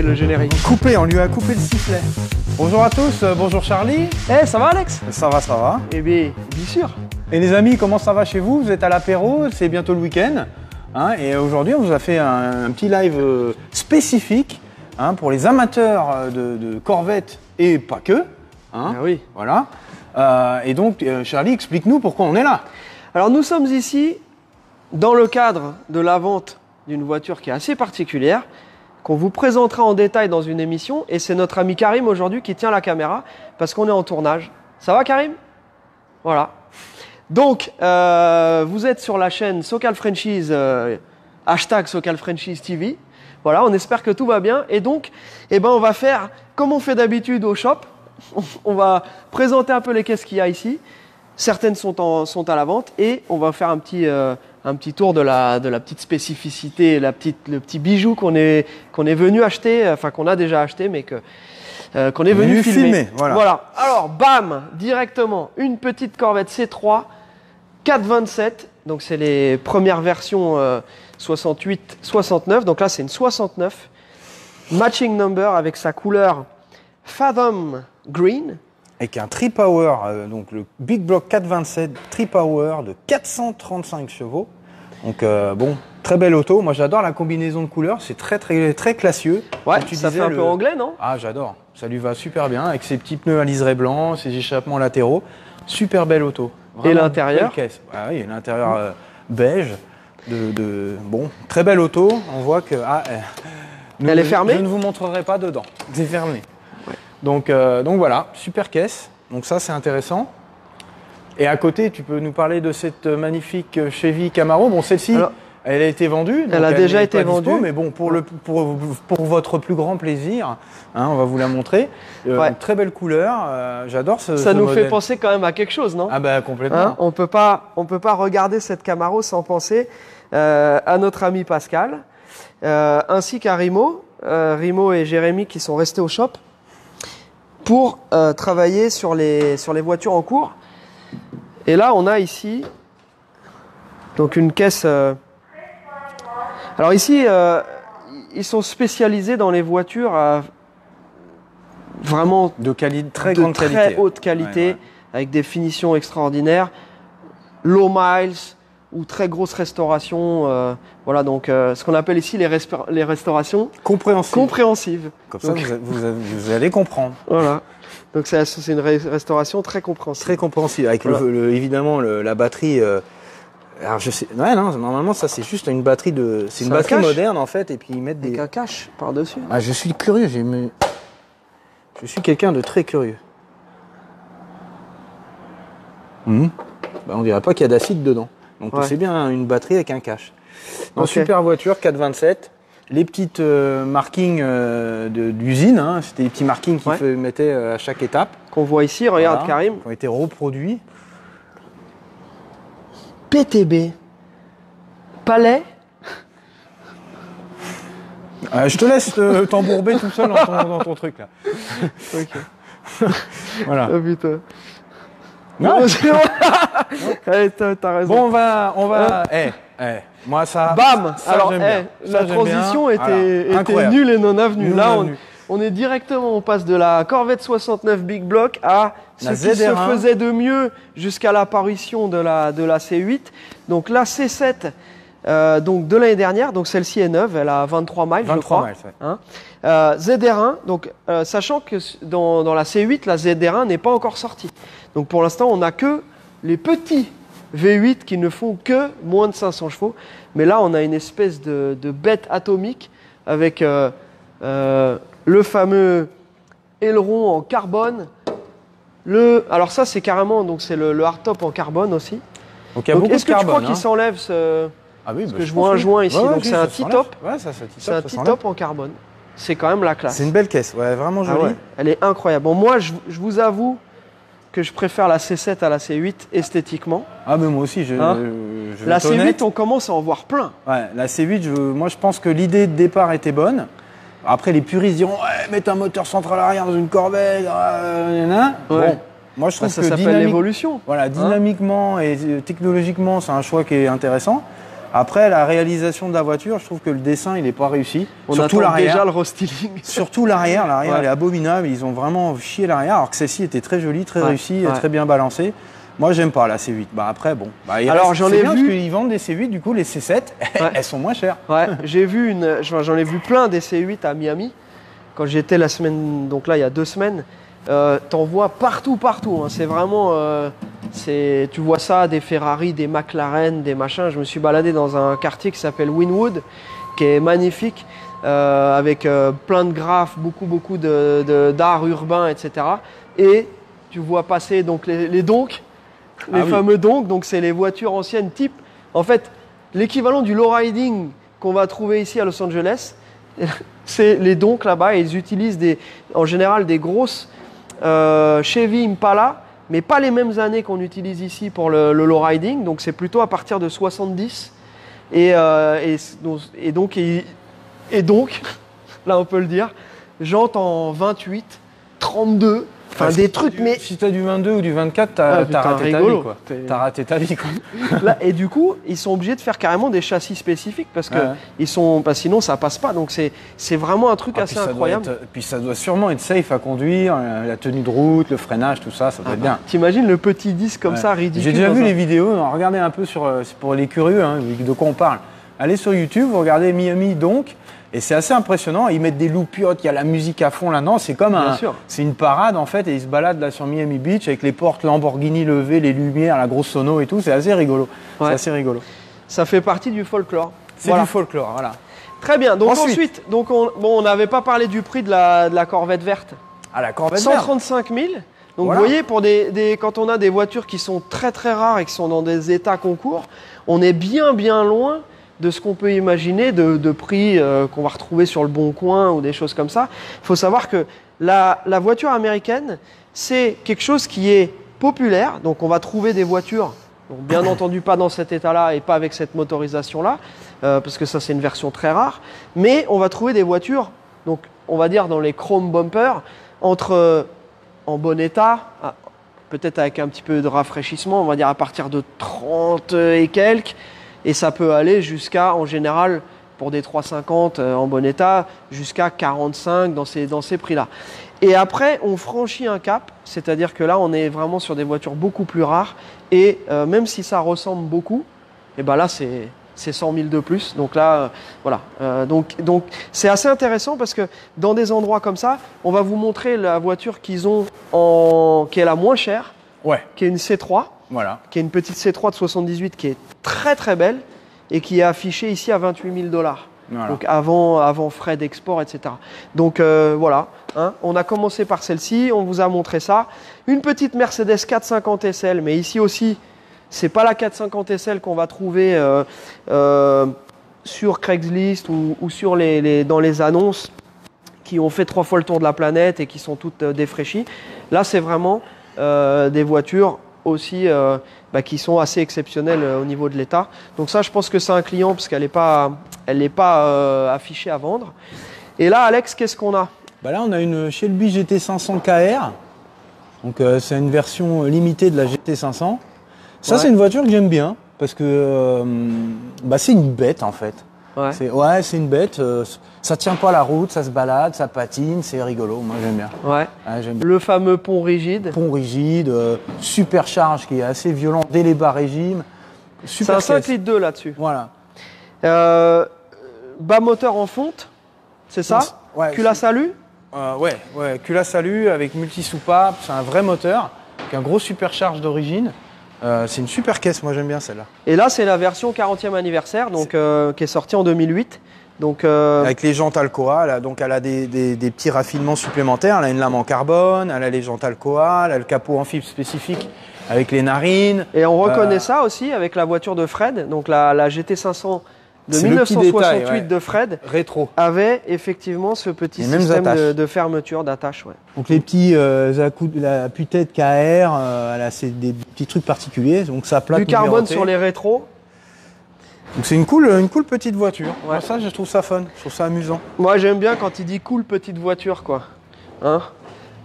Le générique. Coupé, on lui a coupé le sifflet. Bonjour à tous, bonjour Charlie. Eh, ça va Alex? Ça va, ça va. Eh bien sûr. Et les amis, comment ça va chez vous? Vous êtes à l'apéro, c'est bientôt le week-end. Hein, et aujourd'hui, on vous a fait un petit live spécifique pour les amateurs de Corvette et pas que. Ah oui. Voilà. Et donc, Charlie, explique-nous pourquoi on est là. Alors, nous sommes ici dans le cadre de la vente d'une voiture qui est assez particulière, qu'on vous présentera en détail dans une émission. Et c'est notre ami Karim aujourd'hui qui tient la caméra parce qu'on est en tournage. Ça va Karim? Voilà. Donc, vous êtes sur la chaîne Socal Franchise, hashtag Socal Franchise TV. Voilà, on espère que tout va bien. Et donc, on va faire comme on fait d'habitude au shop. On va présenter un peu les caisses qu'il y a ici. Certaines sont à la vente et on va faire un petit tour de la petite spécificité, le petit bijou qu'on est venu acheter, enfin qu'on a déjà acheté, mais qu'on est venu filmer. Voilà. Alors, bam, directement, une petite Corvette C3 427. Donc, c'est les premières versions 68, 69. Donc là, c'est une 69. Matching number avec sa couleur Fathom Green. Avec un tri-power, donc le Big Block 427 tri-power de 435 chevaux. Donc bon, très belle auto. Moi j'adore la combinaison de couleurs, c'est très classieux. Ouais, ça fait un peu anglais, non? Ah, j'adore, ça lui va super bien avec ses petits pneus à liseré blanc, ses échappements latéraux. Super belle auto. Vraiment, et l'intérieur? Ah oui, l'intérieur beige. Bon, très belle auto. On voit que elle est fermée. Je ne vous montrerai pas dedans, c'est fermé. Donc voilà, super caisse. Donc ça, c'est intéressant. Et à côté, tu peux nous parler de cette magnifique Chevy Camaro. Bon, celle-ci, elle a été vendue. Elle a déjà été vendue. Mais bon, pour votre plus grand plaisir, on va vous la montrer. Une très belle couleur. J'adore ce Ça nous modèle. fait penser quand même à quelque chose, non? Ah bah complètement. On peut pas regarder cette Camaro sans penser à notre ami Pascal, ainsi qu'à Rimo. Rimo et Jérémy qui sont restés au shop pour travailler sur les voitures en cours. Et là, on a ici donc une caisse. Alors ici, ils sont spécialisés dans les voitures vraiment de très grande qualité, très haute qualité, avec des finitions extraordinaires, low miles ou très grosse restauration. Voilà, donc ce qu'on appelle ici les restaurations compréhensives. Comme ça, vous allez comprendre. Voilà. Donc c'est une restauration très compréhensive. Très compréhensive, avec évidemment la batterie. Alors je sais, non, normalement ça c'est juste une batterie c'est une batterie moderne en fait, et puis ils mettent avec un cache par dessus. Ah, je suis curieux, je suis quelqu'un de très curieux. On dirait pas qu'il y a d'acide dedans. Donc c'est bien une batterie avec un cache. Super voiture 427. Les petites markings d'usine, c'était des petits markings qu'ils mettaient à chaque étape. Qu'on voit ici, regarde Karim. Qui ont été reproduits. PTB. Palais. Je te laisse t'embourber tout seul dans ton truc là. Ok. Voilà. Oh putain. Non, Allez, t'as raison. Bon, on va. Moi ça. Bam. Ça, alors, la ça, transition était nulle et non avenue. Là, on est directement, on passe de la Corvette 69 Big Block à ce qui se faisait de mieux jusqu'à l'apparition de la C8. Donc la C7, donc de l'année dernière, donc celle-ci est neuve, elle a 23 miles, je crois. 23 miles, ZR1, donc sachant que dans la C8, la ZR1 n'est pas encore sortie. Donc pour l'instant, on n'a que les petits V8 qui ne font que moins de 500 chevaux. Mais là, on a une espèce de bête atomique avec le fameux aileron en carbone. Alors ça, c'est carrément, donc c'est le hardtop en carbone aussi. Donc, est-ce que tu crois qu'il s'enlève Ah oui, parce que je vois un joint ici, donc c'est un T-top. Ouais, c'est un T-top en carbone. C'est quand même la classe. C'est une belle caisse, ouais, vraiment jolie. Ah ouais. Elle est incroyable. Bon, moi, je vous avoue que je préfère la C7 à la C8 esthétiquement. Ah, mais moi aussi, la C8, on commence à en voir plein. Ouais, la C8, moi, je pense que l'idée de départ était bonne. Après, les puristes diront, ouais, mettre un moteur central arrière dans une Corvette, ouais. Bon, moi, je trouve ça s'appelle l'évolution. Voilà, dynamiquement et technologiquement, c'est un choix qui est intéressant. Après, la réalisation de la voiture, je trouve que le dessin, il n'est pas réussi. Surtout l'arrière. Déjà le restyling. Surtout l'arrière. L'arrière, elle est abominable. Ils ont vraiment chié l'arrière, alors que celle-ci était très jolie, très réussie, très bien balancée. Moi, j'aime pas la C8. Bah après, bon. Bah, alors j'en ai vu. Parce qu'ils vendent des C8, du coup, les C7, elles sont moins chères. Ouais, j'en ai vu plein des C8 à Miami quand j'étais la semaine. Donc là, il y a 2 semaines. T'en vois partout. Hein. C'est vraiment. Tu vois ça, des Ferrari, des McLaren, des machins. Je me suis baladé dans un quartier qui s'appelle Wynwood, qui est magnifique, avec plein de graphes, beaucoup d'art urbain, etc. Et tu vois passer donc les donks, les fameux donks. Donc c'est les voitures anciennes type. En fait, l'équivalent du lowriding qu'on va trouver ici à Los Angeles, c'est les donks là-bas. Et ils utilisent en général des grosses Chevy Impala, mais pas les mêmes années qu'on utilise ici pour le lowriding, donc c'est plutôt à partir de 70. Et donc, là on peut le dire, jantes en 28, 32, enfin des trucs, mais... Si t'as du 22 ou du 24, t'as raté ta vie, quoi. T'as raté ta vie, quoi. Là, et du coup, ils sont obligés de faire carrément des châssis spécifiques parce que sinon ça passe pas. Donc c'est vraiment un truc assez incroyable. Puis ça doit sûrement être safe à conduire, la tenue de route, le freinage, tout ça, ça doit être bien. T'imagines le petit disque comme ça, ridicule. J'ai déjà vu les vidéos, regardez un peu pour les curieux, hein, de quoi on parle. Allez sur YouTube, vous regardez Miami donc. Et c'est assez impressionnant, ils mettent des loupiottes, il y a la musique à fond là-dedans, c'est une parade en fait, et ils se baladent là sur Miami Beach avec les portes Lamborghini levées, les lumières, la grosse sono et tout, c'est assez rigolo. Ouais. C'est assez rigolo. Ça fait partie du folklore. C'est du folklore, voilà. Très bien, donc ensuite on n'avait pas parlé du prix de la Corvette verte. Ah, la Corvette 135 000. Donc vous voyez, quand on a des voitures qui sont très très rares et qui sont dans des états concours, on est bien loin de ce qu'on peut imaginer de prix qu'on va retrouver sur le Bon Coin ou des choses comme ça. Il faut savoir que la voiture américaine, c'est quelque chose qui est populaire. Donc on va trouver des voitures, donc bien entendu pas dans cet état-là et pas avec cette motorisation-là, parce que ça c'est une version très rare. Mais on va trouver des voitures, donc on va dire dans les chrome bumpers, en bon état, peut-être avec un petit peu de rafraîchissement, on va dire à partir de 30 et quelques. Et ça peut aller jusqu'à, en général, pour des 350 en bon état, jusqu'à 45 dans ces prix-là. Et après, on franchit un cap, c'est-à-dire que là, on est vraiment sur des voitures beaucoup plus rares. Et même si ça ressemble beaucoup, et ben là, c'est 100 000 de plus. Donc là, voilà. Donc c'est assez intéressant parce que dans des endroits comme ça, on va vous montrer la voiture qu'ils ont qui est la moins chère, qui est une C3. Voilà. Qui est une petite C3 de 78 qui est très très belle et qui est affichée ici à 28 000 $. Voilà. Donc avant frais d'export, etc. Donc voilà, hein, on a commencé par celle-ci, on vous a montré ça. Une petite Mercedes 450 SL, mais ici aussi, c'est pas la 450 SL qu'on va trouver sur Craigslist ou sur dans les annonces qui ont fait 3 fois le tour de la planète et qui sont toutes défraîchies. Là, c'est vraiment des voitures aussi qui sont assez exceptionnelles au niveau de l'état. Donc ça, je pense que c'est un client parce qu'elle n'est pas affichée à vendre. Et là, Alex, qu'est-ce qu'on a ? Là, on a une Shelby GT500 KR. Donc c'est une version limitée de la GT500. Ça, c'est une voiture que j'aime bien parce que c'est une bête en fait. C'est une bête. Ça tient pas la route, ça se balade, ça patine, c'est rigolo. Moi, j'aime bien. J'aime bien. Le fameux pont rigide. Pont rigide, supercharge qui est assez violent dès les bas régimes. C'est un 5,2 litres là-dessus. Voilà. Bas moteur en fonte, c'est ça ? Culasse alu ? Culasse alu avec multi-soupape. C'est un vrai moteur avec un gros supercharge d'origine. C'est une super caisse, moi j'aime bien celle-là. Et là, c'est la version 40e anniversaire, donc qui est sortie en 2008. Donc, avec les jantes Alcoa, là, donc elle a des petits raffinements supplémentaires. Elle a une lame en carbone, elle a les jantes Alcoa, elle a le capot en fibre spécifique avec les narines. Et on reconnaît ça aussi avec la voiture de Fred, donc la GT500 de 1968 détail, de Fred, rétro, avait effectivement ce petit système de fermeture, d'attache. Ouais. Donc les petits la putette KR, elle a des petits trucs particuliers, donc ça plaque. Du carbone sur les rétros. Donc c'est une cool petite voiture. Ouais. Moi, ça, je trouve ça fun, je trouve ça amusant. Moi, j'aime bien quand il dit cool petite voiture, quoi. Hein?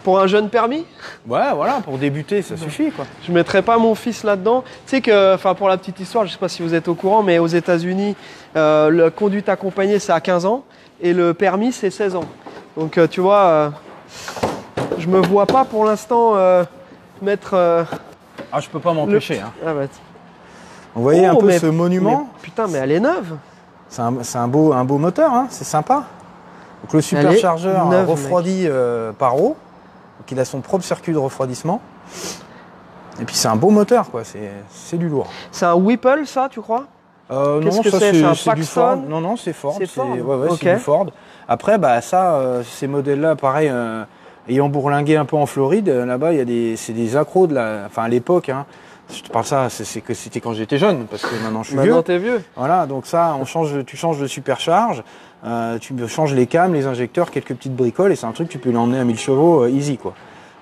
Pour un jeune permis? Ouais, voilà, pour débuter, ça suffit, quoi. Je mettrais pas mon fils là-dedans. Tu sais que, enfin, pour la petite histoire, je sais pas si vous êtes au courant, mais aux États-Unis, la conduite accompagnée, c'est à 15 ans et le permis, c'est 16 ans. Donc, tu vois, je me vois pas pour l'instant mettre. Ah, je peux pas m'empêcher. Hein. Ah bah, vous voyez un peu ce monument? Putain, mais elle est neuve. C'est un beau moteur, hein, c'est sympa. Donc le superchargeur refroidi par eau. Donc il a son propre circuit de refroidissement. Et puis c'est un beau moteur, quoi. C'est du lourd. C'est un Whipple, ça, tu crois? Non, ça c'est du Ford. Non, c'est Ford. C'est Ford. Ouais, c'est du Ford. Après, bah ça, ces modèles-là, pareil, ayant bourlingué un peu en Floride, là-bas, c'est des accros à l'époque. Hein, je te parle ça, c'était quand j'étais jeune, parce que maintenant je suis vieux. Maintenant t'es vieux. Voilà, donc ça, tu changes de supercharge, tu changes les cams, les injecteurs, quelques petites bricoles, et c'est un truc que tu peux l'emmener à 1000 chevaux easy, quoi.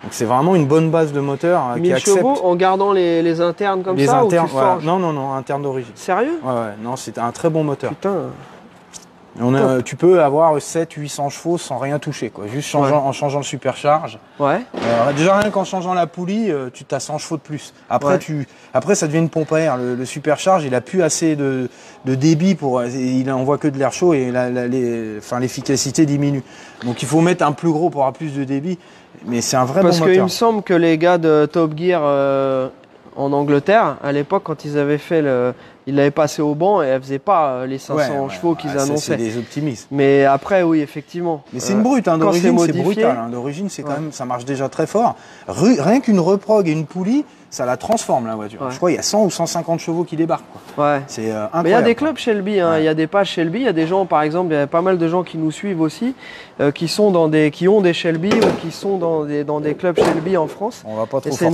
Donc c'est vraiment une bonne base de moteur 1000 chevaux en gardant les internes comme ça internes, ou tu forges? Non, interne d'origine. Sérieux? Ouais, non, c'est un très bon moteur. Putain. Tu peux avoir 700-800 chevaux sans rien toucher, quoi. Juste en changeant le supercharge. Ouais. Déjà rien qu'en changeant la poulie, tu as 100 chevaux de plus. Après, après ça devient une pompe à air. Le supercharge, il a plus assez de débit il envoie que de l'air chaud et l'efficacité diminue. Donc il faut mettre un plus gros pour avoir plus de débit. Mais c'est un vrai bon moteur. Parce qu'il me semble que les gars de Top Gear en Angleterre, à l'époque, quand ils avaient fait ils l'avaient passé au banc et elle faisait pas les 500 chevaux qu'ils annonçaient. C'est des optimistes. Mais après, oui, effectivement. Mais c'est une brute, hein, d'origine, c'est brutal. Hein, d'origine, c'est quand même, ça marche déjà très fort. Rien qu'une reprog et une poulie, ça la transforme, la voiture. Ouais. Je crois qu'il y a 100 ou 150 chevaux qui débarquent. Quoi. Ouais. C'est incroyable. Mais il y a des clubs Shelby, hein. Il y a des pages Shelby, il y a des gens, par exemple, il y a pas mal de gens qui nous suivent aussi, qui ont des Shelby ou qui sont dans des clubs Shelby en France. On va pas trop et c'est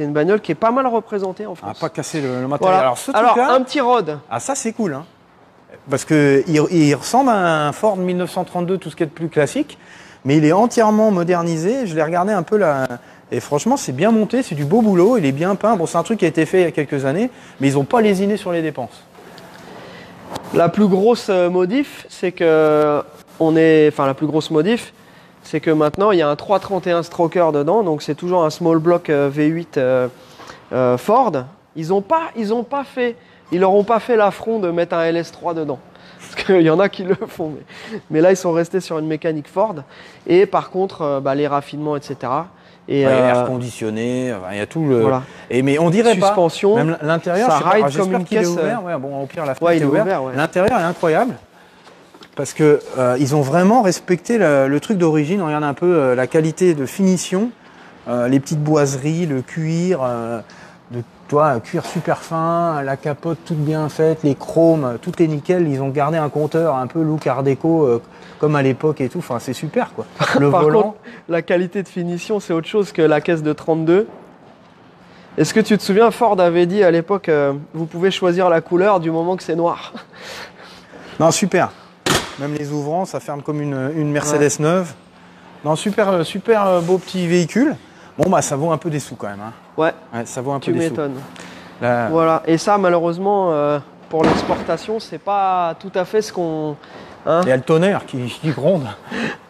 une bagnole qui est pas mal représentée en France. On va pas casser le matériel. Voilà. Alors un petit rod. Ah, ça c'est cool, hein. Parce que il ressemble à un Ford 1932, tout ce qui est de plus classique, mais il est entièrement modernisé. Je l'ai regardé un peu là. Et franchement, c'est bien monté, c'est du beau boulot, il est bien peint. Bon, c'est un truc qui a été fait il y a quelques années, mais ils n'ont pas lésiné sur les dépenses. La plus grosse modif, c'est que la plus grosse modif, c'est que maintenant il y a un 331 stroker dedans, donc c'est toujours un small block V8 Ford. Ils leur ont pas fait l'affront de mettre un LS3 dedans. Parce qu'il y en a qui le font, mais là ils sont restés sur une mécanique Ford. Et par contre, les raffinements, etc. Et air conditionné, il y a tout le. Voilà. Mais on dirait suspension, pas. Même l'intérieur, ça ride comme une caisse. Ouvert. Ouais, bon, au pire, la fenêtre est ouverte. L'intérieur est incroyable parce que ils ont vraiment respecté le truc d'origine. On regarde un peu la qualité de finition, les petites boiseries, le cuir, cuir super fin, la capote toute bien faite, les chromes, tout est nickel. Ils ont gardé un compteur un peu look art déco. Comme à l'époque et tout, enfin c'est super quoi. Le volant. Contre, la qualité de finition c'est autre chose que la caisse de 32. Est-ce que tu te souviens, Ford avait dit à l'époque, vous pouvez choisir la couleur du moment que c'est noir. Non, super. Même les ouvrants, ça ferme comme une Mercedes neuve. Non, super beau petit véhicule. Bon bah ça vaut un peu des sous quand même. Hein. Ouais, ça vaut un peu des sous. Tu m'étonnes. Voilà, et ça malheureusement pour l'exportation, c'est pas tout à fait ce qu'on... Hein, il y a le tonnerre qui gronde.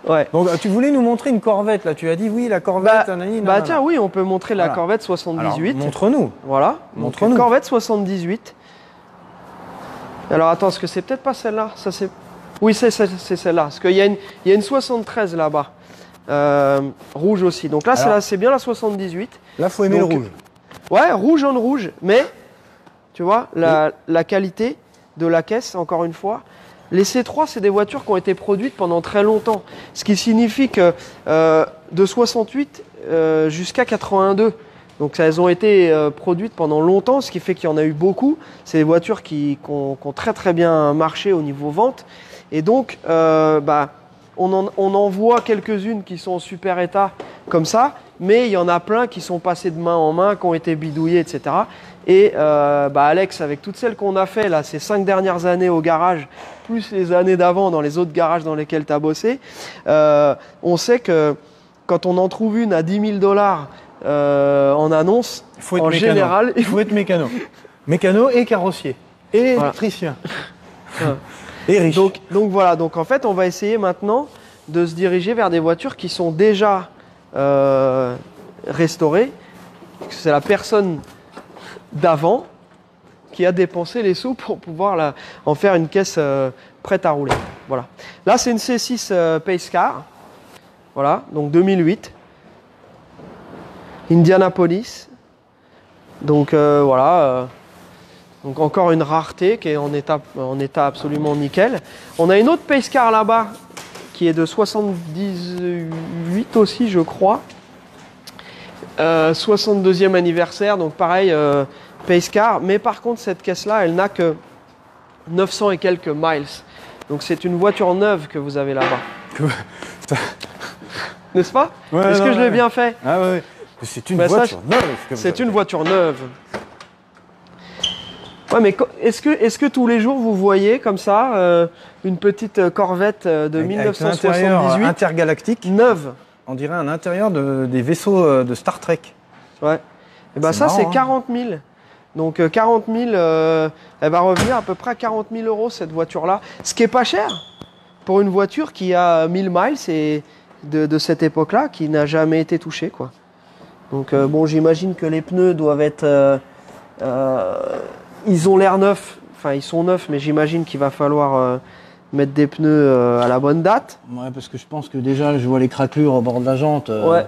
Ouais. Donc tu voulais nous montrer une Corvette là, tu as dit oui la Corvette. Tiens oui, on peut montrer la Corvette 78. Alors, montre-nous. Voilà. Montre-nous. Corvette 78. Alors attends, est-ce que c'est peut-être pas celle-là? Ça c'est. Oui, c'est celle-là. Parce qu'il y a une 73 là-bas, rouge aussi. Donc là, c'est bien la 78. Là, faut aimer le rouge. Ouais, rouge en rouge, mais tu vois la qualité de la caisse encore une fois. Les C3, c'est des voitures qui ont été produites pendant très longtemps. Ce qui signifie que de 68 jusqu'à 82, Donc elles ont été produites pendant longtemps, ce qui fait qu'il y en a eu beaucoup. C'est des voitures qui ont très très bien marché au niveau vente. Et donc, on en voit quelques-unes qui sont en super état comme ça, mais il y en a plein qui sont passées de main en main, qui ont été bidouillées, etc. Et Alex, avec toutes celles qu'on a fait là, ces 5 dernières années au garage, plus les années d'avant dans les autres garages dans lesquels tu as bossé, on sait que quand on en trouve une à 10 000 $ en annonce, en général... Il faut être mécano. Mécano et carrossier. Et électricien. Et riche. Donc voilà, donc en fait, on va essayer maintenant de se diriger vers des voitures qui sont déjà restaurées. C'est la personne d'avant qui a dépensé les sous pour pouvoir en faire une caisse prête à rouler. Voilà. Là, c'est une C6 Pace Car. Voilà, donc 2008. Indianapolis. Donc voilà. Donc encore une rareté qui est en état absolument nickel. On a une autre Pace Car là-bas qui est de 78 aussi, je crois. 62e anniversaire, donc pareil, Pace Car. Mais par contre, cette caisse-là, elle n'a que 900 et quelques miles. Donc c'est une voiture neuve que vous avez là-bas. N'est-ce pas? Est-ce que je l'ai bien fait? Ah ouais. C'est une voiture neuve. C'est une voiture neuve. Ouais, mais est-ce que tous les jours vous voyez comme ça une petite Corvette de 1978 intergalactique neuve? On dirait un intérieur des vaisseaux de Star Trek. Ouais. Et ben ça marrant, c'est 40 000. Donc 40 000, elle va revenir à peu près à 40 000 € cette voiture-là. Ce qui est pas cher pour une voiture qui a 1000 miles et de cette époque-là, qui n'a jamais été touchée, quoi. Donc bon, j'imagine que les pneus doivent être... ils ont l'air neufs, enfin ils sont neufs, mais j'imagine qu'il va falloir mettre des pneus à la bonne date. Ouais, parce que je pense que déjà je vois les craquelures au bord de la jante. Ouais.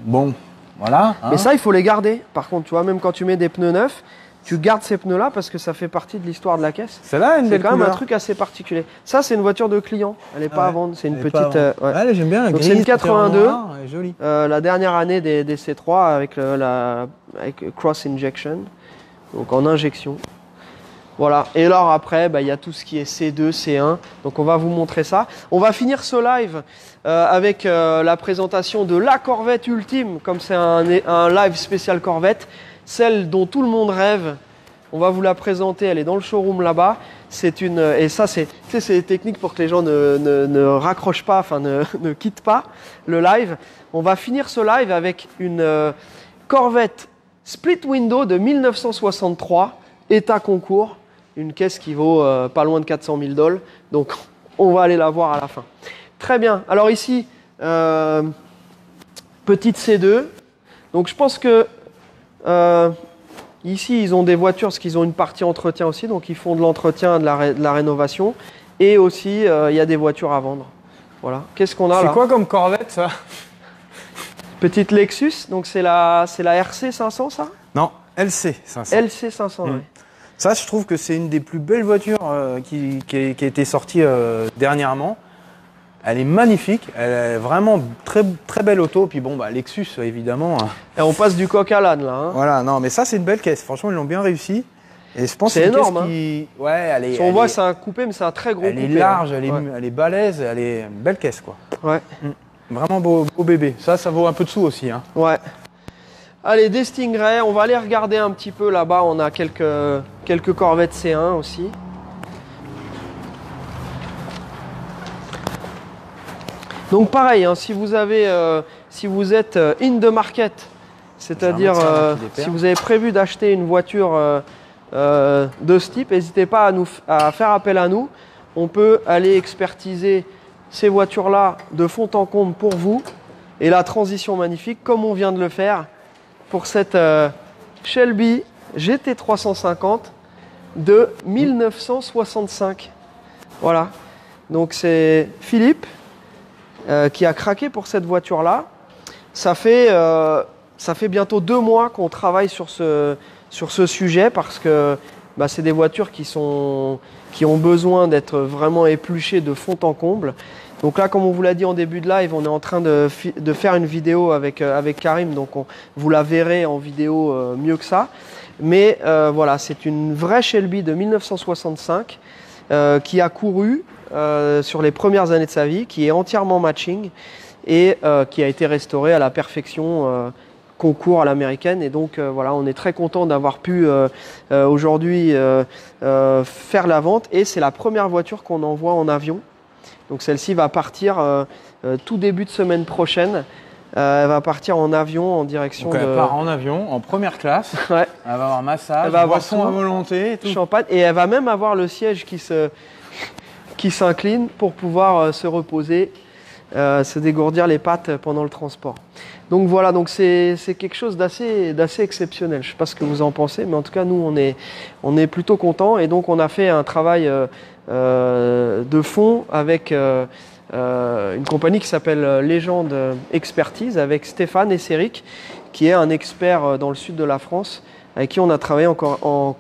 Bon, voilà. Mais ça, il faut les garder. Par contre, tu vois, même quand tu mets des pneus neufs, tu gardes ces pneus-là parce que ça fait partie de l'histoire de la caisse. Celle-là, c'est quand même un truc assez particulier. Ça, c'est une voiture de client. Elle n'est pas à vendre. C'est une petite. Ouais, j'aime bien la donc grise. C'est une 82. Elle est jolie. La dernière année des C3 avec cross injection. Donc en injection. Voilà. Et alors après, il y a tout ce qui est C2, C1. Donc on va vous montrer ça. On va finir ce live avec la présentation de la Corvette ultime, comme c'est un live spécial Corvette. Celle dont tout le monde rêve. On va vous la présenter. Elle est dans le showroom là-bas. Et ça, c'est des techniques pour que les gens ne raccrochent pas, enfin ne quittent pas le live. On va finir ce live avec une Corvette split window de 1963, état concours. Une caisse qui vaut pas loin de 400 000 $. Donc, on va aller la voir à la fin. Très bien. Alors ici, petite C2. Donc, je pense que ici, ils ont des voitures parce qu'ils ont une partie entretien aussi. Donc, ils font de l'entretien, de la rénovation. Et aussi, il y a des voitures à vendre. Voilà. Qu'est-ce qu'on a là? C'est quoi comme Corvette, ça? Petite Lexus. Donc, c'est la RC 500, ça? Non, LC 500. LC 500, oui. Ça, je trouve que c'est une des plus belles voitures qui a été sortie dernièrement. Elle est magnifique, elle est vraiment très, très belle auto. Puis bon, Lexus, évidemment. Et on passe du coq à l'âne, là. Hein. Voilà, non, mais ça, c'est une belle caisse. Franchement, ils l'ont bien réussi. Et je pense c'est énorme. Caisse qui... Ouais, elle est. Si on voit, c'est un coupé, mais c'est un très gros coupé. Elle est large, elle est balèze, elle est une belle caisse, quoi. Ouais. Vraiment beau bébé. Ça vaut un peu de sous aussi. Hein. Ouais. Allez, des Stingray, on va aller regarder un petit peu là-bas. On a quelques Corvettes C1 aussi. Donc pareil, hein, si vous êtes in the market, c'est-à-dire si vous avez prévu d'acheter une voiture de ce type, n'hésitez pas à faire appel à nous. On peut aller expertiser ces voitures-là de fond en comble pour vous. Et la transition magnifique, comme on vient de le faire pour cette Shelby GT350 de 1965. Voilà. Donc c'est Philippe qui a craqué pour cette voiture-là. Ça fait bientôt 2 mois qu'on travaille sur ce sujet parce que bah, c'est des voitures qui ont besoin d'être vraiment épluchées de fond en comble. Donc là, comme on vous l'a dit en début de live, on est en train de faire une vidéo avec Karim, donc vous la verrez en vidéo mieux que ça. Mais voilà, c'est une vraie Shelby de 1965 qui a couru sur les premières années de sa vie, qui est entièrement matching et qui a été restaurée à la perfection concours à l'américaine. Et donc voilà, on est très content d'avoir pu aujourd'hui faire la vente. Et c'est la première voiture qu'on envoie en avion. Donc celle-ci va partir tout début de semaine prochaine. Elle va partir en avion en direction donc elle part en avion, en première classe. Ouais. Elle va avoir massage, elle va avoir boisson à volonté, tout. Champagne. Et elle va même avoir le siège qui s'incline pour pouvoir se reposer, se dégourdir les pattes pendant le transport. Donc voilà, donc c'est quelque chose d'assez exceptionnel. Je ne sais pas ce que vous en pensez, mais en tout cas, nous, on est plutôt contents. Et donc, on a fait un travail de fond avec une compagnie qui s'appelle Légende Expertise, avec Stéphane Esseric, qui est un expert dans le sud de la France, avec qui on a travaillé en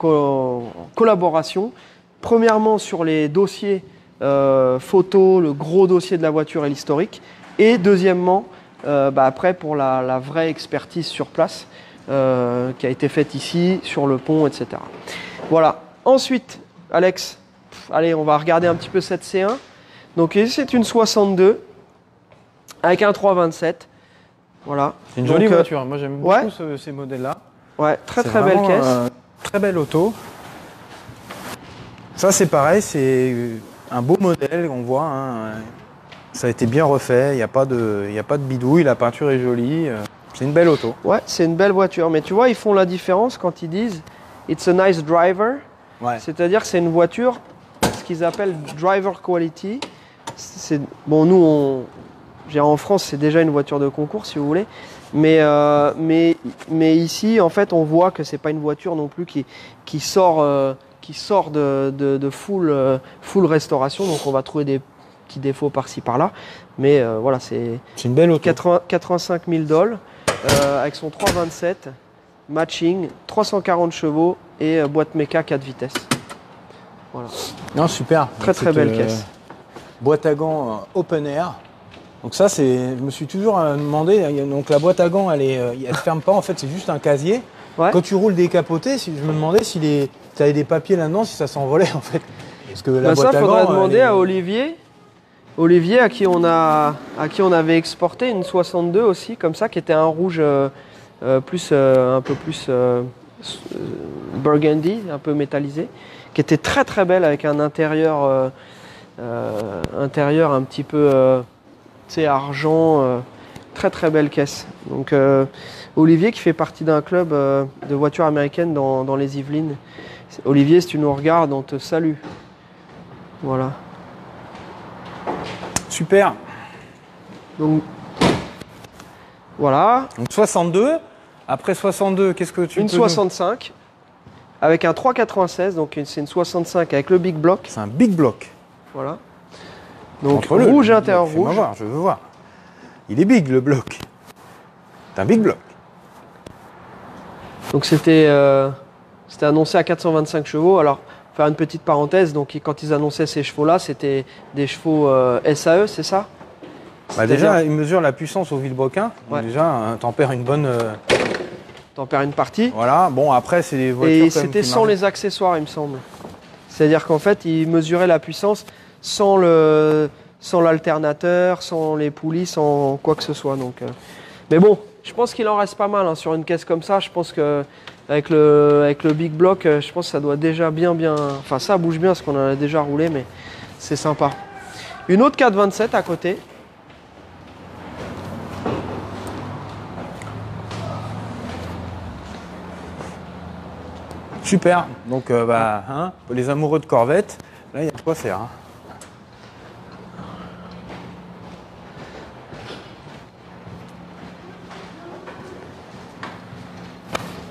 collaboration. Premièrement, sur les dossiers photos, le gros dossier de la voiture et l'historique. Et deuxièmement, après pour la vraie expertise sur place qui a été faite ici, sur le pont, etc. Voilà. Ensuite, Alex, allez, on va regarder un petit peu cette C1. Donc ici, c'est une 62 avec un 327. Voilà. C'est une jolie voiture. Moi, j'aime beaucoup ces modèles-là. Ouais, très belle caisse. Très belle auto. Ça, c'est pareil, c'est un beau modèle, on voit. Hein. Ça a été bien refait, il n'y a pas de bidouille, la peinture est jolie. C'est une belle auto. Ouais, c'est une belle voiture. Mais tu vois, ils font la différence quand ils disent « It's a nice driver ouais. ». C'est-à-dire que c'est une voiture, ce qu'ils appellent « driver quality ». Bon, nous, en France, c'est déjà une voiture de concours, si vous voulez. Mais ici, en fait, on voit que c'est pas une voiture non plus qui sort de full restauration. Donc, on va trouver des petits défauts par-ci, par-là. Mais voilà, c'est une belle auto. 85 000 $ avec son 327, matching, 340 chevaux et boîte méca 4 vitesses. Voilà. Non, super. Très belle caisse. Boîte à gants open air. Donc ça, je me suis toujours demandé, donc la boîte à gants, elle se ferme pas, en fait, c'est juste un casier. Ouais. Quand tu roules décapoté, je me demandais si tu avais des papiers là-dedans, si ça s'envolait, en fait. Parce que la boîte à gants, faudrait demander à Olivier, à qui on avait exporté une 62 aussi, comme ça, qui était un rouge un peu plus burgundy, un peu métallisé, qui était très belle avec un intérieur un petit peu argent, très belle caisse. Donc Olivier qui fait partie d'un club de voitures américaines dans les Yvelines. Olivier, si tu nous regardes, on te salue. Voilà. Super. Donc voilà. Donc 62. Après 62, qu'est-ce que tu Une 65 avec un 396, donc c'est une 65 avec le big block. C'est un big block. Voilà. Donc rouge intérieur rouge. Je veux voir. Il est big le bloc. C'est un big block. Donc c'était annoncé à 425 chevaux. Alors, faire une petite parenthèse, donc quand ils annonçaient ces chevaux-là, c'était des chevaux SAE, c'est ça? Déjà, ils mesurent la puissance au vilebrequin. Ouais. Déjà, tempère une bonne... Tempère une partie. Voilà. Bon, après, c'est des voitures... Et c'était sans les accessoires, il me semble. C'est-à-dire qu'en fait, ils mesuraient la puissance sans l'alternateur, sans les poulies, sans quoi que ce soit. Donc, mais bon, je pense qu'il en reste pas mal sur une caisse comme ça. Je pense que avec le big block, je pense que ça doit déjà bien... Enfin, ça bouge bien parce qu'on en a déjà roulé, mais c'est sympa. Une autre 427 à côté. Super. Donc, les amoureux de Corvette, là, il y a de quoi faire. Hein.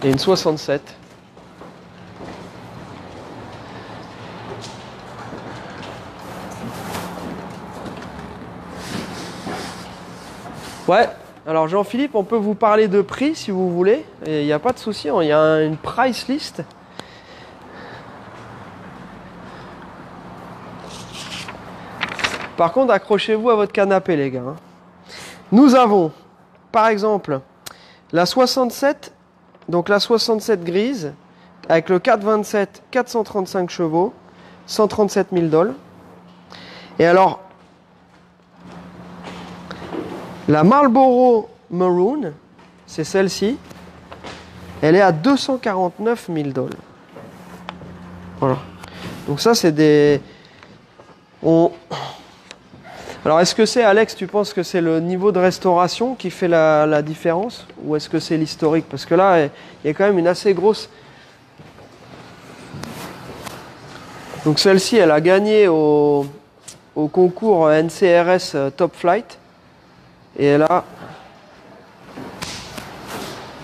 Et une 67. Ouais, alors Jean-Philippe, on peut vous parler de prix si vous voulez. Il n'y a pas de souci, il y a une price list. Par contre, accrochez-vous à votre canapé, les gars. Nous avons, par exemple, la 67, donc la 67 grise, avec le 427, 435 chevaux, 137 000 $. Et alors, la Marlboro Maroon, c'est celle-ci, elle est à 249 000 $. Voilà. Donc ça, c'est des... Alors, est-ce que c'est, Alex, tu penses que c'est le niveau de restauration qui fait la différence? Ou est-ce que c'est l'historique? Parce que là, il y a quand même une assez grosse... Donc celle-ci, elle a gagné au concours NCRS Top Flight. Et elle a...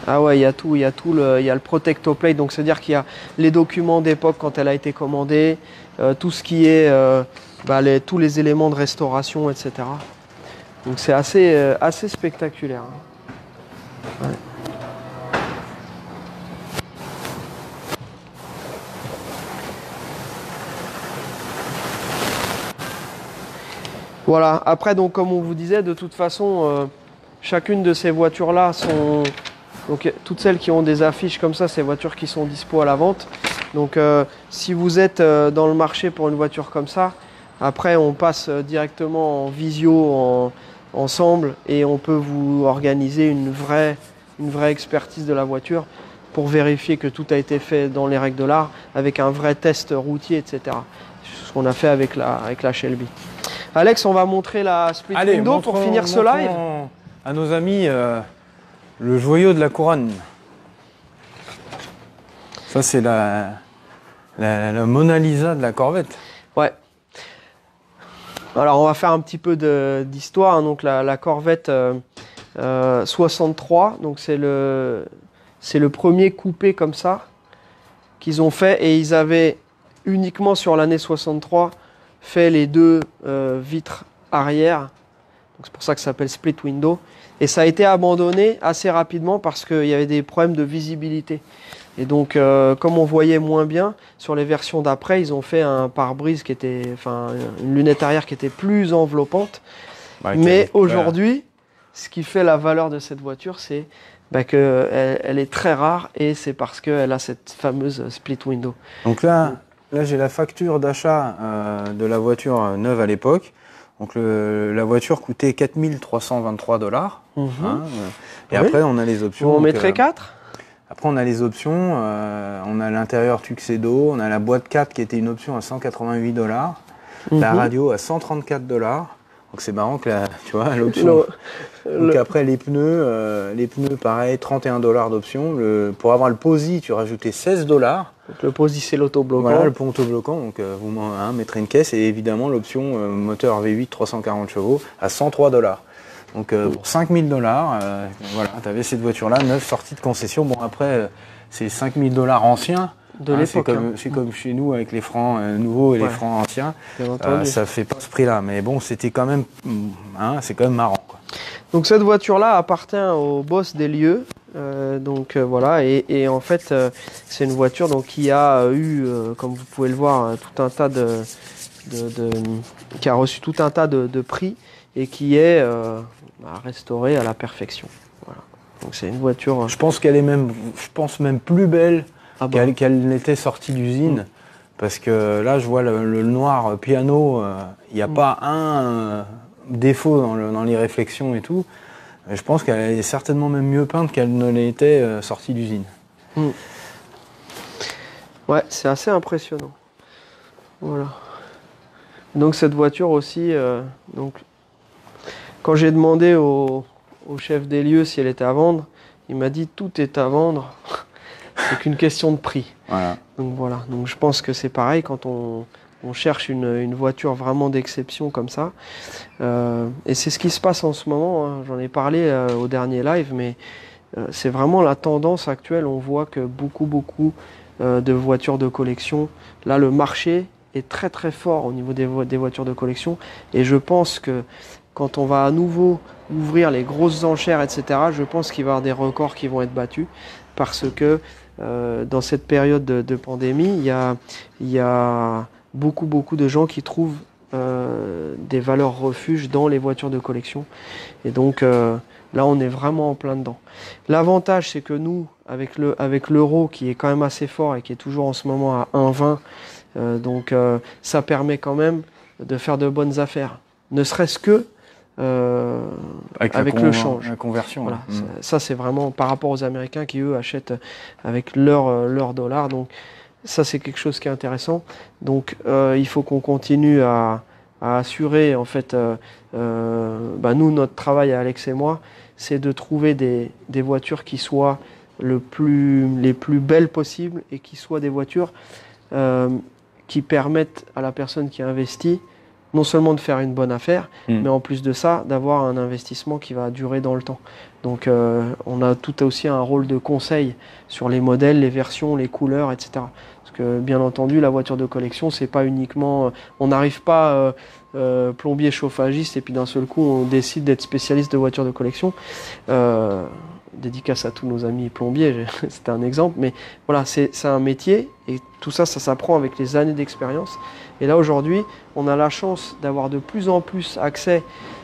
Ah ouais, il y a tout, il y a le Protectoplate, donc c'est-à-dire qu'il y a les documents d'époque quand elle a été commandée, tout ce qui est tous les éléments de restauration, etc. Donc c'est assez spectaculaire. Ouais. Voilà, après donc comme on vous disait, de toute façon, chacune de ces voitures-là sont... Donc toutes celles qui ont des affiches comme ça, c'est voitures qui sont dispo à la vente. Donc si vous êtes dans le marché pour une voiture comme ça, après on passe directement en visio ensemble et on peut vous organiser une vraie expertise de la voiture pour vérifier que tout a été fait dans les règles de l'art avec un vrai test routier, etc. C'est ce qu'on a fait avec la Shelby. Alex, on va montrer la split window pour finir ce live. À nos amis... le joyau de la couronne. Ça, c'est la Mona Lisa de la Corvette. Ouais. Alors, on va faire un petit peu d'histoire. Donc, la Corvette 63. Donc, c'est le premier coupé comme ça qu'ils ont fait. Et ils avaient uniquement sur l'année 63 fait les deux vitres arrière. Donc, c'est pour ça que ça s'appelle split window. Et ça a été abandonné assez rapidement parce qu'il y avait des problèmes de visibilité. Et donc, comme on voyait moins bien, sur les versions d'après, ils ont fait un pare-brise qui était, une lunette arrière qui était plus enveloppante. Mais aujourd'hui, ce qui fait la valeur de cette voiture, c'est qu'elle est très rare et c'est parce qu'elle a cette fameuse split window. Donc là j'ai la facture d'achat de la voiture neuve à l'époque. Donc la voiture coûtait 4 323 $. Et après, on a les options. On mettrait 4 ? Après, on a les options. On a l'intérieur Tuxedo. On a la boîte 4 qui était une option à 188 $. La radio à 134 $. Donc c'est marrant que tu vois, l'option. Donc après, les pneus pareil, 31 $ d'option. Pour avoir le Posi, tu rajoutais 16 $. Donc le Posi, c'est l'autobloquant. Voilà, le pont autobloquant. Donc vous mettrez une caisse et évidemment l'option moteur V8 340 chevaux à 103 $. Donc pour 5 000 $, voilà, tu avais cette voiture-là, neuve, sortie de concession. Bon après, c'est 5 000 $ anciens. De l'époque. C'est comme chez nous avec les francs nouveaux et les francs anciens. Ça fait pas ce prix-là. Mais bon, c'était quand même, c'est quand même marrant, quoi. Donc cette voiture-là appartient au boss des lieux. Voilà, et en fait c'est une voiture donc, qui a eu, comme vous pouvez le voir, tout un tas qui a reçu tout un tas de prix et qui est restaurée à la perfection. Voilà. Donc c'est une voiture. Je pense qu'elle est même plus belle qu'elle n'était sortie d'usine, parce que là je vois le noir piano, il n'y a pas un défaut dans les réflexions et tout. Je pense qu'elle est certainement même mieux peinte qu'elle ne l'était sortie d'usine. Ouais, c'est assez impressionnant. Voilà. Donc cette voiture aussi, quand j'ai demandé au chef des lieux si elle était à vendre, il m'a dit tout est à vendre, c'est qu'une question de prix. Voilà. Donc voilà. Donc je pense que c'est pareil quand on cherche une voiture vraiment d'exception comme ça. Et c'est ce qui se passe en ce moment. J'en ai parlé au dernier live, mais c'est vraiment la tendance actuelle. On voit que beaucoup de voitures de collection. Là, le marché est très très fort au niveau des voitures de collection. Et je pense que quand on va à nouveau ouvrir les grosses enchères, etc., je pense qu'il va y avoir des records qui vont être battus. Parce que dans cette période de pandémie, il y a beaucoup de gens qui trouvent des valeurs refuges dans les voitures de collection. Et donc là, on est vraiment en plein dedans. L'avantage, c'est que nous, avec l'euro qui est quand même assez fort et qui est toujours en ce moment à 1,20, donc ça permet quand même de faire de bonnes affaires. Ne serait-ce que avec le change. La conversion. Voilà, ça c'est vraiment par rapport aux Américains qui, eux, achètent avec leur dollar. Donc ça, c'est quelque chose qui est intéressant. Donc il faut qu'on continue à assurer, en fait, nous, notre travail, Alex et moi, c'est de trouver des voitures qui soient les plus belles possibles et qui soient des voitures qui permettent à la personne qui investit non seulement de faire une bonne affaire, mais en plus de ça, d'avoir un investissement qui va durer dans le temps. Donc on a tout aussi un rôle de conseil sur les modèles, les versions, les couleurs, etc. Parce que bien entendu, la voiture de collection, c'est pas uniquement... on n'arrive pas plombier, chauffagiste, et puis d'un seul coup, on décide d'être spécialiste de voitures de collection. Dédicace à tous nos amis plombiers, c'était un exemple, mais voilà, c'est un métier, et tout ça, ça s'apprend avec les années d'expérience. Et là, aujourd'hui, on a la chance d'avoir de plus en plus accès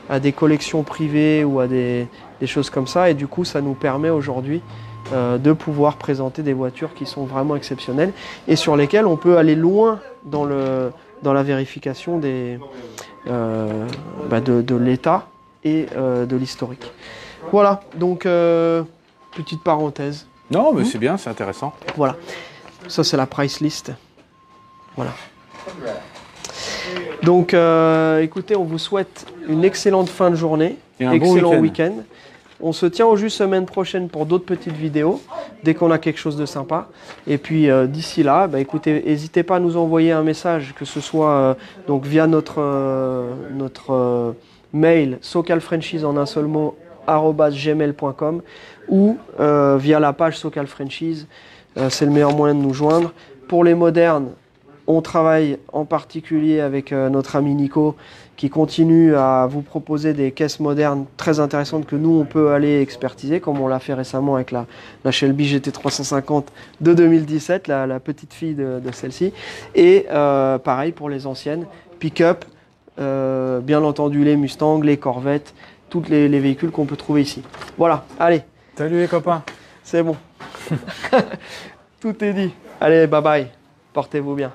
à des collections privées ou à des choses comme ça, et du coup, ça nous permet aujourd'hui de pouvoir présenter des voitures qui sont vraiment exceptionnelles, et sur lesquelles on peut aller loin dans la vérification de l'état et de l'historique. Voilà, donc petite parenthèse. Non, mais c'est bien, c'est intéressant. Voilà, ça c'est la price list. Voilà. Donc écoutez, on vous souhaite une excellente fin de journée, et un excellent bon week-end. On se tient au jus semaine prochaine pour d'autres petites vidéos, dès qu'on a quelque chose de sympa. Et puis d'ici là, écoutez, n'hésitez pas à nous envoyer un message, que ce soit donc via notre mail socalfranchise en un seul mot @gmail.com ou via la page Socal Franchise. C'est le meilleur moyen de nous joindre. Pour les modernes, on travaille en particulier avec notre ami Nico, qui continue à vous proposer des caisses modernes très intéressantes que nous on peut aller expertiser, comme on l'a fait récemment avec la Shelby GT350 de 2017, la petite fille de celle-ci. Et pareil pour les anciennes pick-up, bien entendu les Mustang, les Corvettes, tous les véhicules qu'on peut trouver ici. Voilà, allez. Salut les copains. C'est bon. Tout est dit. Allez, bye bye. Portez-vous bien.